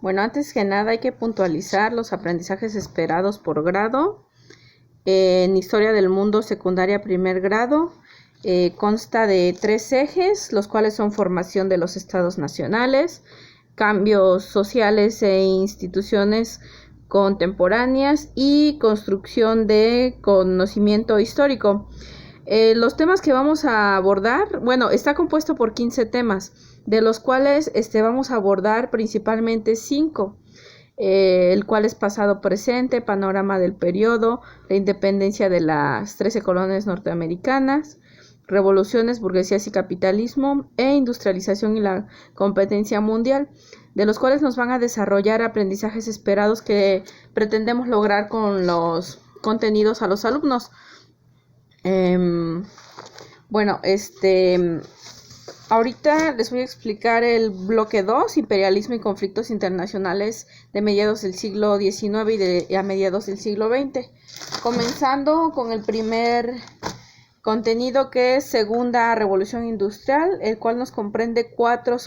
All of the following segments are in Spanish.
Bueno, antes que nada hay que puntualizar los aprendizajes esperados por grado. En Historia del Mundo secundaria primer grado consta de 3 ejes, los cuales son formación de los estados nacionales, cambios sociales e instituciones contemporáneas y construcción de conocimiento histórico. Los temas que vamos a abordar, bueno, está compuesto por 15 temas, de los cuales vamos a abordar principalmente 5, el cual es pasado presente, panorama del periodo, la independencia de las 13 colonias norteamericanas, revoluciones, burguesías y capitalismo, e industrialización y la competencia mundial, de los cuales nos van a desarrollar aprendizajes esperados que pretendemos lograr con los contenidos a los alumnos. Bueno, ahorita les voy a explicar el bloque 2, imperialismo y conflictos internacionales de mediados del siglo XIX y a mediados del siglo XX. Comenzando con el primer contenido, que es Segunda Revolución Industrial, el cual nos comprende 5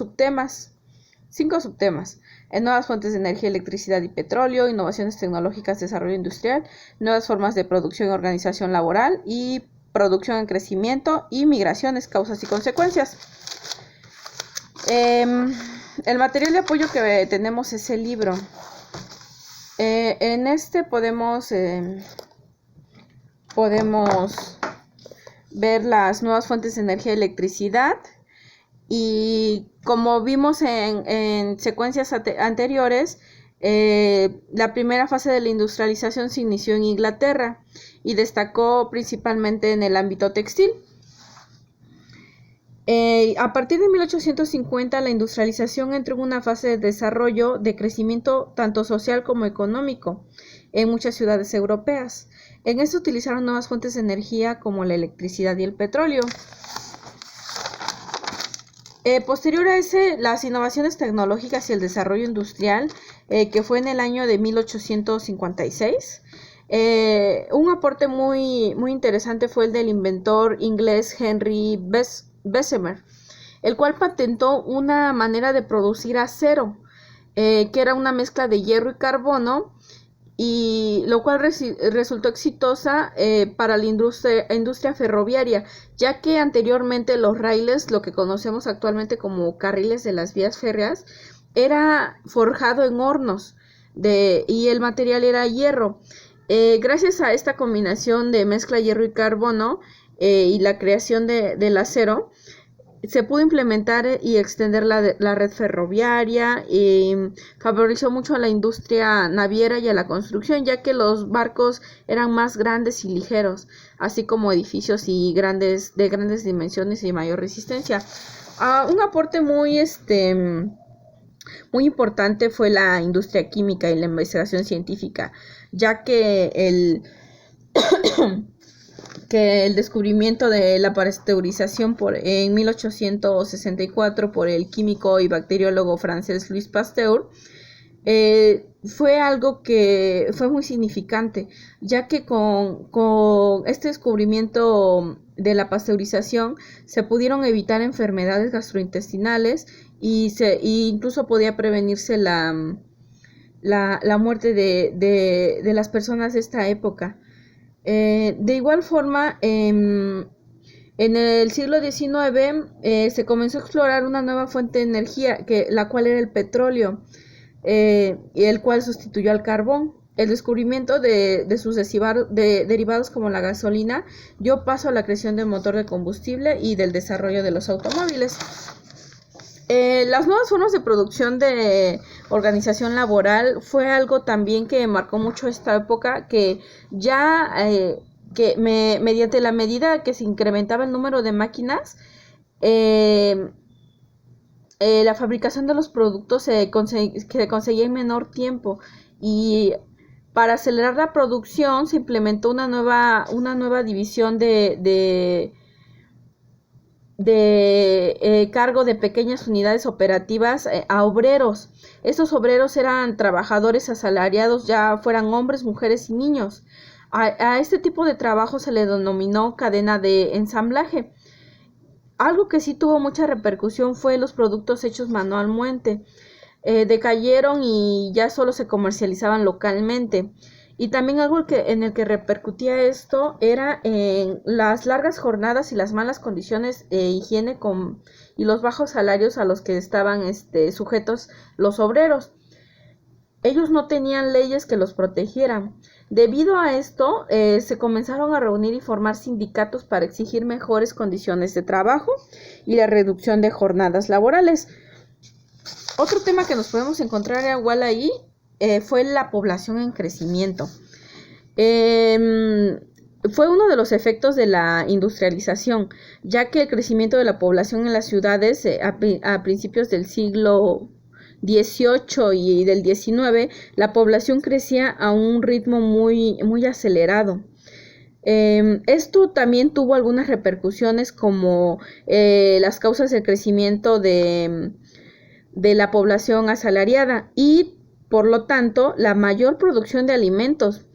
subtemas. Nuevas fuentes de energía, electricidad y petróleo, innovaciones tecnológicas, desarrollo industrial, nuevas formas de producción y organización laboral, y producción en crecimiento, y migraciones, causas y consecuencias. El material de apoyo que tenemos es el libro. En podemos ver las nuevas fuentes de energía y electricidad, y como vimos en secuencias anteriores, la primera fase de la industrialización se inició en Inglaterra y destacó principalmente en el ámbito textil. A partir de 1850, la industrialización entró en una fase de desarrollo, de crecimiento tanto social como económico en muchas ciudades europeas. En esto utilizaron nuevas fuentes de energía como la electricidad y el petróleo. Posterior a ese, las innovaciones tecnológicas y el desarrollo industrial, que fue en el año de 1856. Un aporte muy interesante fue el del inventor inglés Henry Bessemer, el cual patentó una manera de producir acero, que era una mezcla de hierro y carbono, y lo cual resultó exitosa para la industria ferroviaria, ya que anteriormente los raíles, lo que conocemos actualmente como carriles de las vías férreas, era forjado en hornos y el material era hierro. Gracias a esta combinación de mezcla hierro y carbono y la creación del acero, se pudo implementar y extender la red ferroviaria, y favoreció mucho a la industria naviera y a la construcción, ya que los barcos eran más grandes y ligeros, así como edificios de grandes dimensiones y mayor resistencia. Un aporte muy importante fue la industria química y la investigación científica, ya que el descubrimiento de la pasteurización en 1864 por el químico y bacteriólogo francés Louis Pasteur fue algo que fue muy significante, ya que con este descubrimiento de la pasteurización se pudieron evitar enfermedades gastrointestinales y incluso podía prevenirse la muerte de las personas de esta época. De igual forma, en el siglo XIX se comenzó a explorar una nueva fuente de energía, la cual era el petróleo, y el cual sustituyó al carbón. El descubrimiento de sus derivados como la gasolina dio paso a la creación del motor de combustible y del desarrollo de los automóviles. Las nuevas formas de producción de organización laboral fue algo también que marcó mucho esta época, que ya mediante la medida que se incrementaba el número de máquinas, la fabricación de los productos se conseguía en menor tiempo, y para acelerar la producción se implementó una nueva división de cargo de pequeñas unidades operativas a obreros. Estos obreros eran trabajadores asalariados, ya fueran hombres, mujeres y niños. A este tipo de trabajo se le denominó cadena de ensamblaje. Algo que sí tuvo mucha repercusión fue los productos hechos manualmente. decayeron y ya solo se comercializaban localmente. Y también algo en el que repercutía esto era en las largas jornadas y las malas condiciones de higiene y los bajos salarios a los que estaban sujetos los obreros. Ellos no tenían leyes que los protegieran. Debido a esto, se comenzaron a reunir y formar sindicatos para exigir mejores condiciones de trabajo y la reducción de jornadas laborales. Otro tema que nos podemos encontrar igual ahí fue la población en crecimiento. Fue uno de los efectos de la industrialización, ya que el crecimiento de la población en las ciudades a principios del siglo XVIII y del XIX, la población crecía a un ritmo muy, muy acelerado. Esto también tuvo algunas repercusiones como las causas del crecimiento de la población asalariada y por lo tanto la mayor producción de alimentos,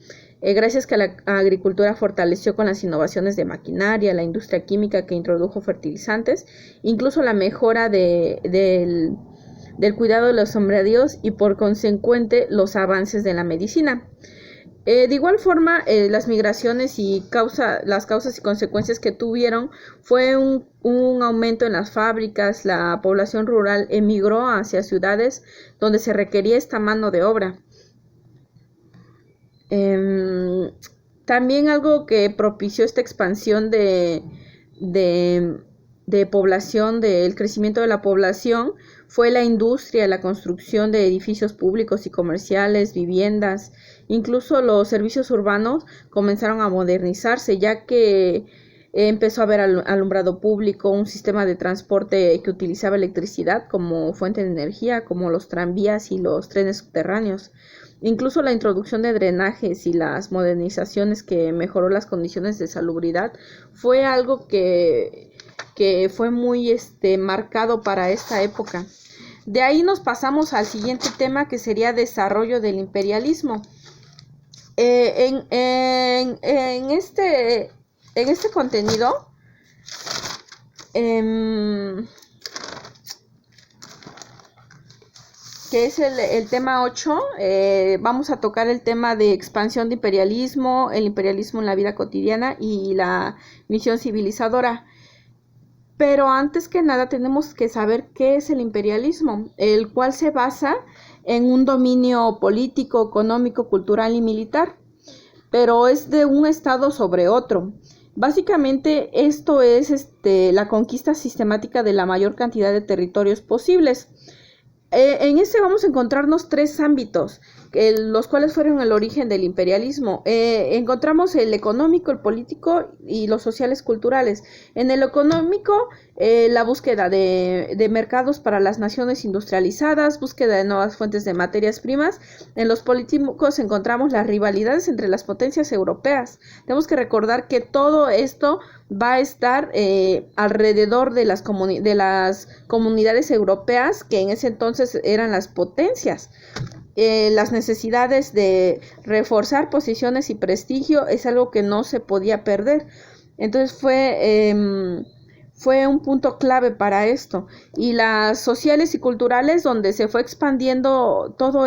gracias que la agricultura fortaleció con las innovaciones de maquinaria, la industria química que introdujo fertilizantes, incluso la mejora del cuidado de los sembradíos y por consecuente los avances de la medicina. De igual forma, las migraciones y las causas y consecuencias que tuvieron fue un aumento en las fábricas. La población rural emigró hacia ciudades donde se requería esta mano de obra. También algo que propició esta expansión de población, del crecimiento de la población, fue la industria, la construcción de edificios públicos y comerciales, viviendas, incluso los servicios urbanos comenzaron a modernizarse, ya que empezó a haber alumbrado público, un sistema de transporte que utilizaba electricidad como fuente de energía, como los tranvías y los trenes subterráneos. Incluso la introducción de drenajes y las modernizaciones que mejoró las condiciones de salubridad fue algo que fue muy marcado para esta época. De ahí nos pasamos al siguiente tema, que sería desarrollo del imperialismo. En este contenido que es el tema 8, vamos a tocar el tema de expansión de imperialismo, el imperialismo en la vida cotidiana y la misión civilizadora. Pero antes que nada tenemos que saber qué es el imperialismo, el cual se basa en un dominio político, económico, cultural y militar, pero es de un estado sobre otro. Básicamente esto es la conquista sistemática de la mayor cantidad de territorios posibles. En vamos a encontrarnos tres ámbitos, los cuales fueron el origen del imperialismo. Encontramos el económico, el político y los sociales culturales. En el económico, la búsqueda de mercados para las naciones industrializadas, búsqueda de nuevas fuentes de materias primas. En los políticos encontramos las rivalidades entre las potencias europeas. Tenemos que recordar que todo esto va a estar alrededor de las comunidades europeas, que en ese entonces eran las potencias. Las necesidades de reforzar posiciones y prestigio es algo que no se podía perder. Entonces fue un punto clave para esto. Y las sociales y culturales, donde se fue expandiendo todo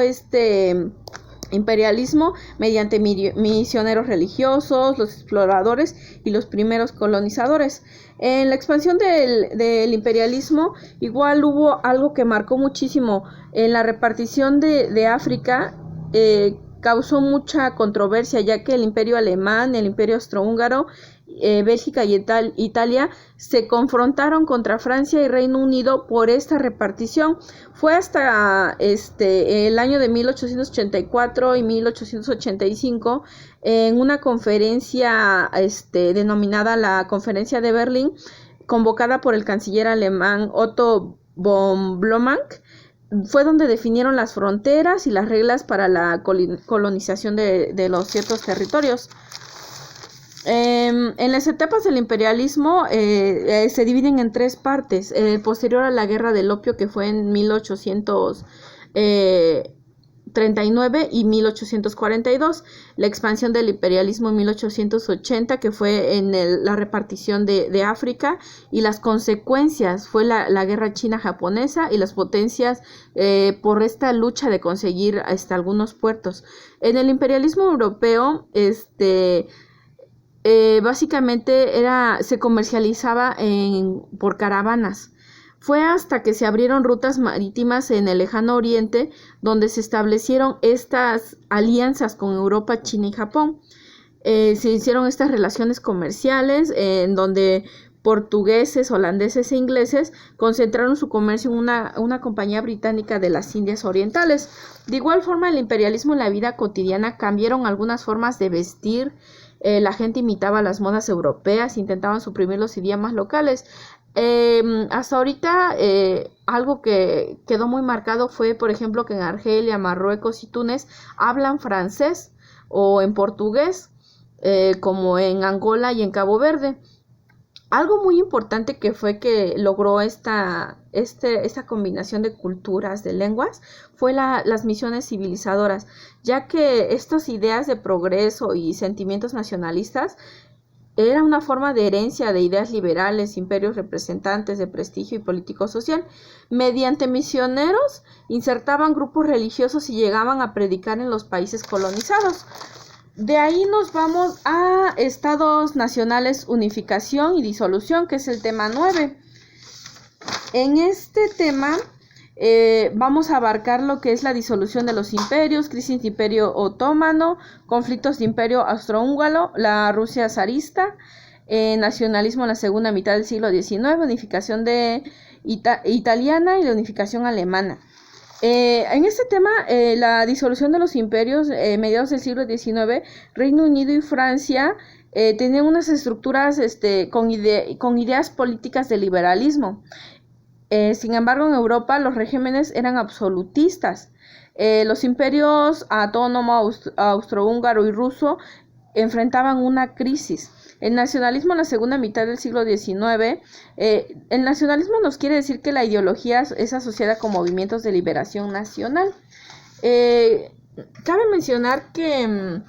imperialismo mediante misioneros religiosos, los exploradores y los primeros colonizadores. En la expansión del imperialismo igual hubo algo que marcó muchísimo. En la repartición de África causó mucha controversia, ya que el imperio alemán, el imperio austrohúngaro, Bélgica y Italia se confrontaron contra Francia y Reino Unido por esta repartición. Fue hasta el año de 1884 y 1885 en una conferencia denominada la Conferencia de Berlín, convocada por el canciller alemán Otto von Bismarck. Fue donde definieron las fronteras y las reglas para la colonización de los ciertos territorios. En las etapas del imperialismo se dividen en tres partes. Posterior a la guerra del opio, que fue en 1839 y 1842, la expansión del imperialismo en 1880, que fue en la repartición de África, y las consecuencias fue la guerra china-japonesa y las potencias por esta lucha de conseguir algunos puertos. En el imperialismo europeo, básicamente se comercializaba por caravanas. Fue hasta que se abrieron rutas marítimas en el lejano oriente donde se establecieron estas alianzas con Europa, China y Japón. Se hicieron estas relaciones comerciales en donde portugueses, holandeses e ingleses concentraron su comercio en una compañía británica de las Indias Orientales. De igual forma, el imperialismo en la vida cotidiana cambiaron algunas formas de vestir. La gente imitaba las modas europeas, intentaban suprimir los idiomas locales. Hasta ahorita algo que quedó muy marcado fue, por ejemplo, que en Argelia, Marruecos y Túnez hablan francés o en portugués, como en Angola y en Cabo Verde. Algo muy importante que fue que logró esta combinación de culturas, de lenguas, fue las misiones civilizadoras, ya que estas ideas de progreso y sentimientos nacionalistas era una forma de herencia de ideas liberales, imperios representantes de prestigio y político-social. Mediante misioneros insertaban grupos religiosos y llegaban a predicar en los países colonizados. De ahí nos vamos a estados nacionales, unificación y disolución, que es el tema 9. En este tema vamos a abarcar lo que es la disolución de los imperios, crisis de imperio otomano, conflictos de imperio austrohúngaro, la Rusia zarista, nacionalismo en la segunda mitad del siglo XIX, unificación italiana y la unificación alemana. En este tema, la disolución de los imperios, mediados del siglo XIX, Reino Unido y Francia tenían unas estructuras con ideas políticas de liberalismo. Sin embargo, en Europa los regímenes eran absolutistas. Los imperios autónomo, austrohúngaro y ruso enfrentaban una crisis. El nacionalismo en la segunda mitad del siglo XIX, el nacionalismo nos quiere decir que la ideología es asociada con movimientos de liberación nacional. Cabe mencionar que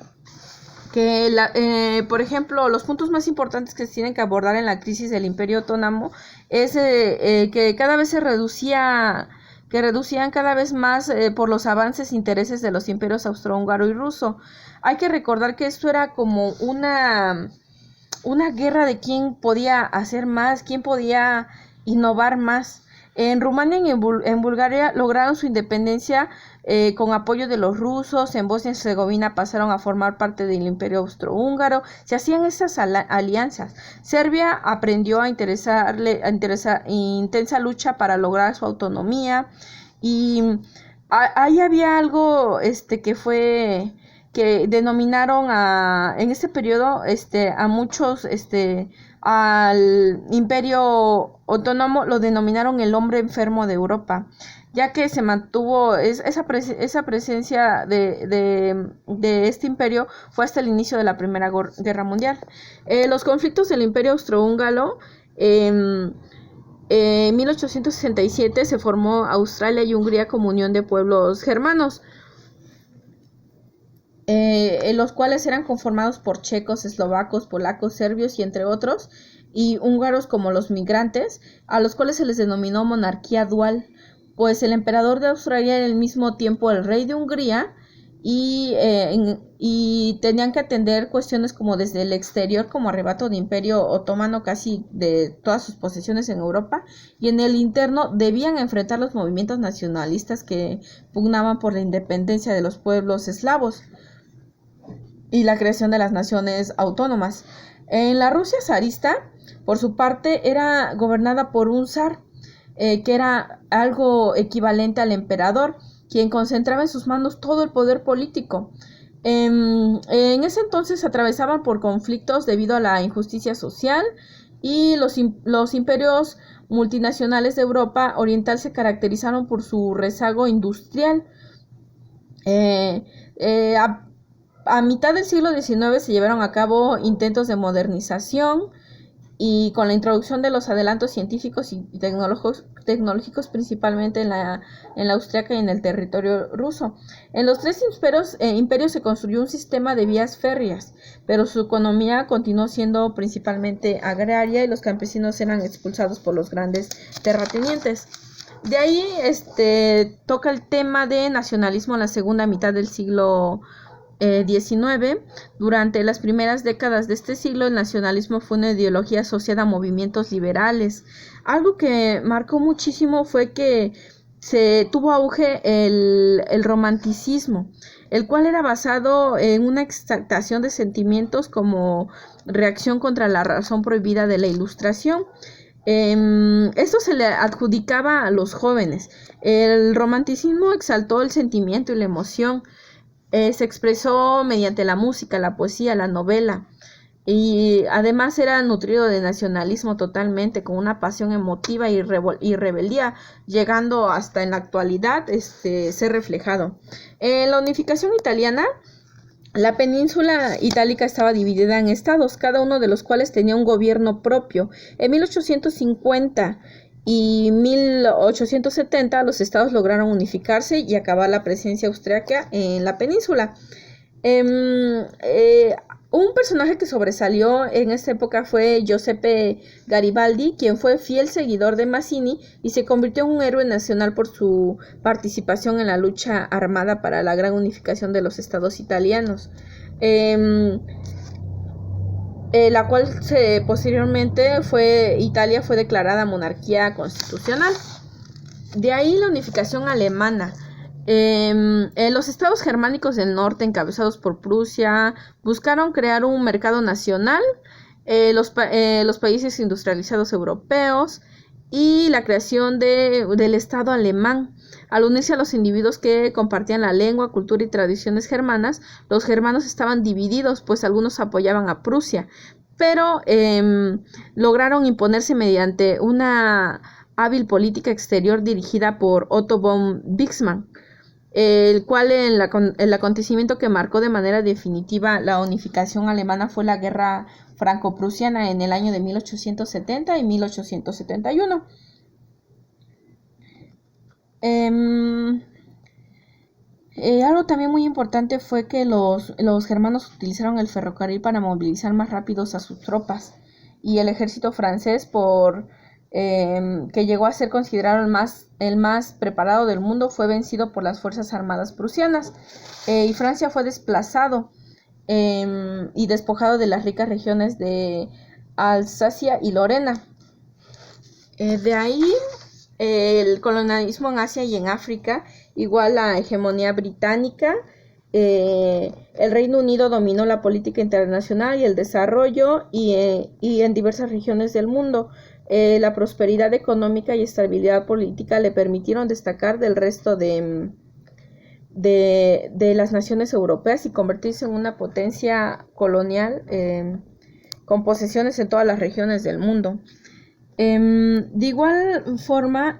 por ejemplo, los puntos más importantes que se tienen que abordar en la crisis del Imperio Otomano es que cada vez reducían cada vez más por los avances e intereses de los imperios austrohúngaro y ruso. Hay que recordar que esto era como una guerra de quién podía hacer más, quién podía innovar más. En Rumania y en Bulgaria lograron su independencia con apoyo de los rusos. En Bosnia y Herzegovina pasaron a formar parte del Imperio Austrohúngaro. Se hacían estas alianzas. Serbia aprendió a intensa lucha para lograr su autonomía. Y ahí había algo que denominaron en este periodo a muchos al Imperio Otomano lo denominaron el hombre enfermo de Europa, ya que se mantuvo esa presencia de este imperio fue hasta el inicio de la Primera Guerra Mundial. Los conflictos del Imperio Austrohúngaro, en 1867 se formó Australia y Hungría como unión de pueblos germanos, los cuales eran conformados por checos, eslovacos, polacos, serbios y entre otros, y húngaros como los migrantes, a los cuales se les denominó monarquía dual, pues el emperador de Australia era al mismo tiempo el rey de Hungría, y tenían que atender cuestiones como desde el exterior, como arrebato de imperio otomano casi de todas sus posesiones en Europa, y en el interno debían enfrentar los movimientos nacionalistas que pugnaban por la independencia de los pueblos eslavos y la creación de las naciones autónomas. En la Rusia zarista, por su parte, era gobernada por un zar, que era algo equivalente al emperador, quien concentraba en sus manos todo el poder político. En ese entonces atravesaban por conflictos debido a la injusticia social, y los imperios multinacionales de Europa Oriental se caracterizaron por su rezago industrial. A mitad del siglo XIX se llevaron a cabo intentos de modernización y con la introducción de los adelantos científicos y tecnológicos principalmente en la austriaca y en el territorio ruso. En los tres imperios se construyó un sistema de vías férreas, pero su economía continuó siendo principalmente agraria y los campesinos eran expulsados por los grandes terratenientes. De ahí toca el tema de nacionalismo en la segunda mitad del siglo XIX. Durante las primeras décadas de este siglo, el nacionalismo fue una ideología asociada a movimientos liberales. Algo que marcó muchísimo fue que se tuvo auge el romanticismo, el cual era basado en una exaltación de sentimientos como reacción contra la razón prohibida de la Ilustración. Esto se le adjudicaba a los jóvenes. El romanticismo exaltó el sentimiento y la emoción. Se expresó mediante la música, la poesía, la novela, y además era nutrido de nacionalismo totalmente, con una pasión emotiva y rebeldía, llegando hasta en la actualidad ser reflejado. En la unificación italiana, la península itálica estaba dividida en estados, cada uno de los cuales tenía un gobierno propio. En 1850 y 1870 los estados lograron unificarse y acabar la presencia austriaca en la península. Un personaje que sobresalió en esta época fue Giuseppe Garibaldi, quien fue fiel seguidor de Mazzini y se convirtió en un héroe nacional por su participación en la lucha armada para la gran unificación de los estados italianos. La cual posteriormente Italia fue declarada monarquía constitucional. De ahí la unificación alemana. Los estados germánicos del norte, encabezados por Prusia, buscaron crear un mercado nacional, los países industrializados europeos y la creación del Estado alemán. Al unirse a los individuos que compartían la lengua, cultura y tradiciones germanas, los germanos estaban divididos, pues algunos apoyaban a Prusia, pero lograron imponerse mediante una hábil política exterior dirigida por Otto von Bismarck, el cual el acontecimiento que marcó de manera definitiva la unificación alemana fue la guerra franco-prusiana en el año de 1870 y 1871. Algo también muy importante fue que los germanos utilizaron el ferrocarril para movilizar más rápidos a sus tropas, y el ejército francés, que llegó a ser considerado el más preparado del mundo, fue vencido por las fuerzas armadas prusianas, y Francia fue desplazado y despojado de las ricas regiones de Alsacia y Lorena. De ahí el colonialismo en Asia y en África, igual la hegemonía británica. El Reino Unido dominó la política internacional y el desarrollo y en diversas regiones del mundo. La prosperidad económica y estabilidad política le permitieron destacar del resto de las naciones europeas y convertirse en una potencia colonial con posesiones en todas las regiones del mundo. De igual forma,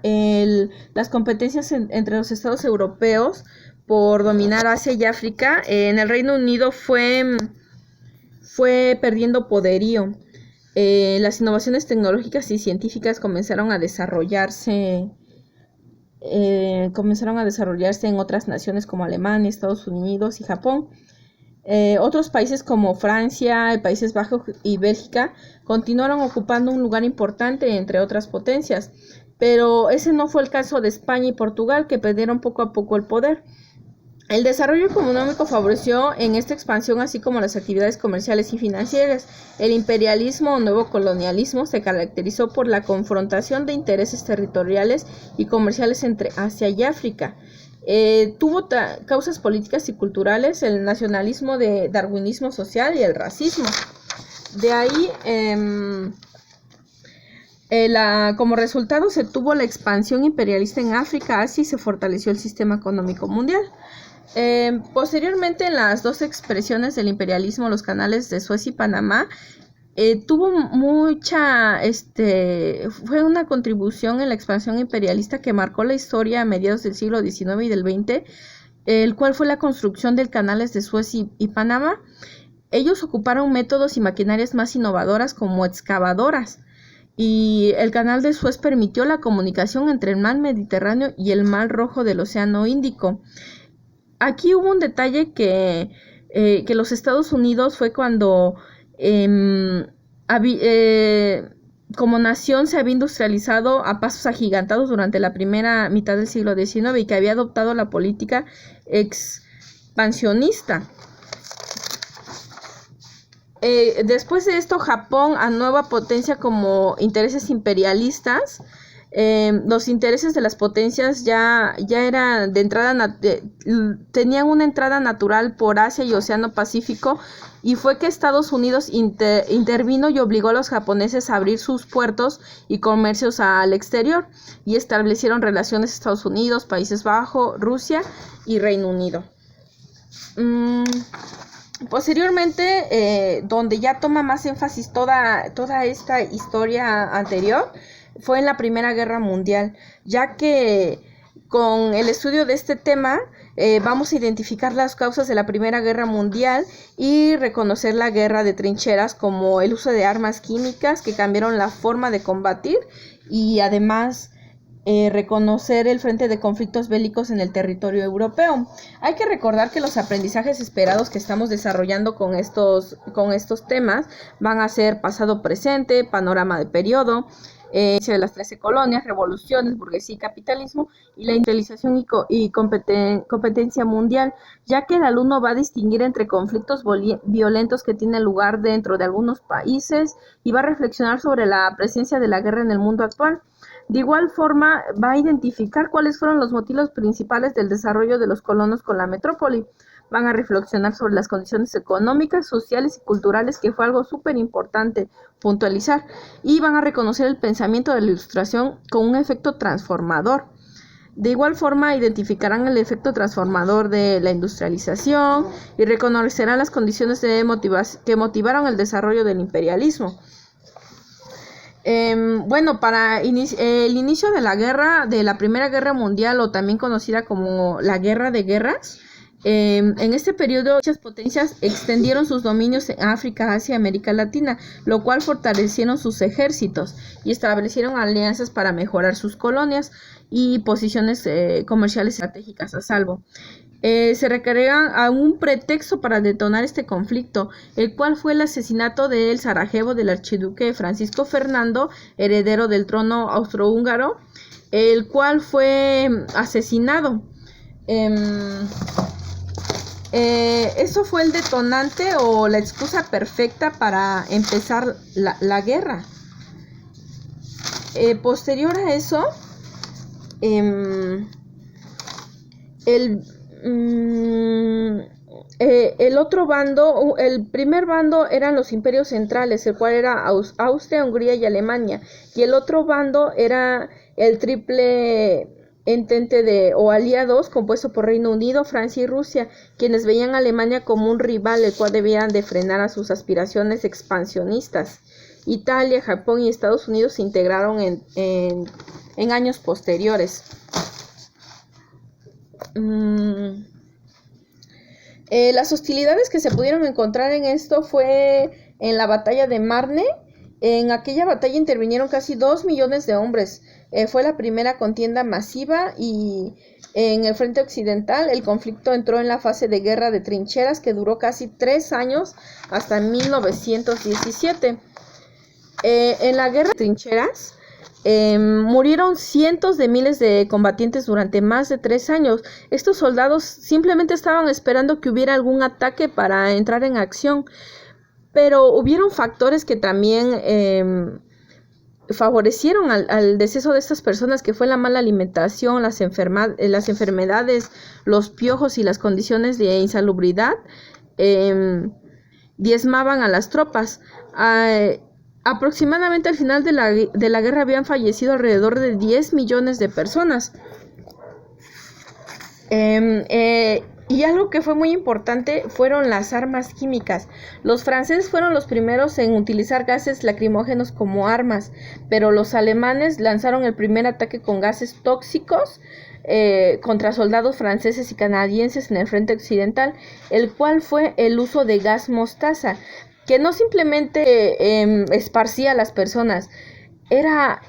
las competencias entre los estados europeos por dominar Asia y África, en el Reino Unido fue perdiendo poderío. Las innovaciones tecnológicas y científicas comenzaron a desarrollarse en otras naciones como Alemania, Estados Unidos y Japón. Otros países como Francia, Países Bajos y Bélgica continuaron ocupando un lugar importante entre otras potencias, pero ese no fue el caso de España y Portugal, que perdieron poco a poco el poder. El desarrollo económico favoreció en esta expansión, así como las actividades comerciales y financieras. El imperialismo o nuevo colonialismo se caracterizó por la confrontación de intereses territoriales y comerciales entre Asia y África. Tuvo causas políticas y culturales, el nacionalismo de darwinismo social y el racismo. De ahí, como resultado, se tuvo la expansión imperialista en África, Asia, y se fortaleció el sistema económico mundial. Posteriormente, en las dos expresiones del imperialismo, los canales de Suez y Panamá, fue una contribución en la expansión imperialista que marcó la historia a mediados del siglo XIX y del XX, el cual fue la construcción del canales de Suez y Panamá. ellos ocuparon métodos y maquinarias más innovadoras como excavadoras, y el canal de Suez permitió la comunicación entre el mar Mediterráneo y el mar Rojo del Océano Índico. Aquí hubo un detalle que los Estados Unidos fue cuando como nación se había industrializado a pasos agigantados durante la primera mitad del siglo XIX y que había adoptado la política expansionista. Después de esto, Japón, a nueva potencia como intereses imperialistas, los intereses de las potencias ya eran de entrada, tenían una entrada natural por Asia y Océano Pacífico, y fue que Estados Unidos intervino y obligó a los japoneses a abrir sus puertos y comercios al exterior, y establecieron relaciones Estados Unidos, Países Bajos, Rusia y Reino Unido. Posteriormente, donde ya toma más énfasis toda esta historia anterior, fue en la Primera Guerra Mundial, ya que con el estudio de este tema vamos a identificar las causas de la Primera Guerra Mundial y reconocer la guerra de trincheras como el uso de armas químicas que cambiaron la forma de combatir, y además reconocer el frente de conflictos bélicos en el territorio europeo. Hay que recordar que los aprendizajes esperados que estamos desarrollando con estos temas van a ser pasado presente, panorama de periodo, de las 13 colonias, revoluciones, burguesía y capitalismo, y la industrialización y competencia mundial, ya que el alumno va a distinguir entre conflictos violentos que tienen lugar dentro de algunos países y va a reflexionar sobre la presencia de la guerra en el mundo actual. De igual forma, va a identificar cuáles fueron los motivos principales del desarrollo de los colonos con la metrópoli. Van a reflexionar sobre las condiciones económicas, sociales y culturales, que fue algo súper importante puntualizar, y van a reconocer el pensamiento de la Ilustración con un efecto transformador. De igual forma, identificarán el efecto transformador de la industrialización y reconocerán las condiciones que motivaron el desarrollo del imperialismo. Para el inicio de la Primera Guerra Mundial, o también conocida como la Guerra de Guerras, en este periodo muchas potencias extendieron sus dominios en África, Asia y América Latina, lo cual fortalecieron sus ejércitos y establecieron alianzas para mejorar sus colonias y posiciones comerciales estratégicas a salvo. Se requería a un pretexto para detonar este conflicto, el cual fue el asesinato de El Sarajevo del archiduque Francisco Fernando, heredero del trono austrohúngaro, el cual fue asesinado. Eso fue el detonante o la excusa perfecta para empezar la guerra. Posterior a eso, el otro bando, el primer bando eran los imperios centrales, el cual era Austria, Hungría y Alemania, y el otro bando era el triple entente o aliados compuesto por Reino Unido, Francia y Rusia, quienes veían a Alemania como un rival, el cual debían de frenar a sus aspiraciones expansionistas. Italia, Japón y Estados Unidos se integraron en años posteriores. Las hostilidades que se pudieron encontrar en esto fue en la batalla de Marne. En aquella batalla intervinieron casi 2 millones de hombres. Fue la primera contienda masiva, y en el frente occidental el conflicto entró en la fase de guerra de trincheras, que duró casi 3 años hasta 1917. En la guerra de trincheras murieron cientos de miles de combatientes durante más de 3 años. Estos soldados simplemente estaban esperando que hubiera algún ataque para entrar en acción, pero hubieron factores que también favorecieron al deceso de estas personas, que fue la mala alimentación, las enfermedades, los piojos y las condiciones de insalubridad diezmaban a las tropas. Aproximadamente al final de la guerra habían fallecido alrededor de 10 millones de personas. Y algo que fue muy importante fueron las armas químicas. Los franceses fueron los primeros en utilizar gases lacrimógenos como armas, pero los alemanes lanzaron el primer ataque con gases tóxicos contra soldados franceses y canadienses en el frente occidental, el cual fue el uso de gas mostaza, que no simplemente esparcía a las personas, era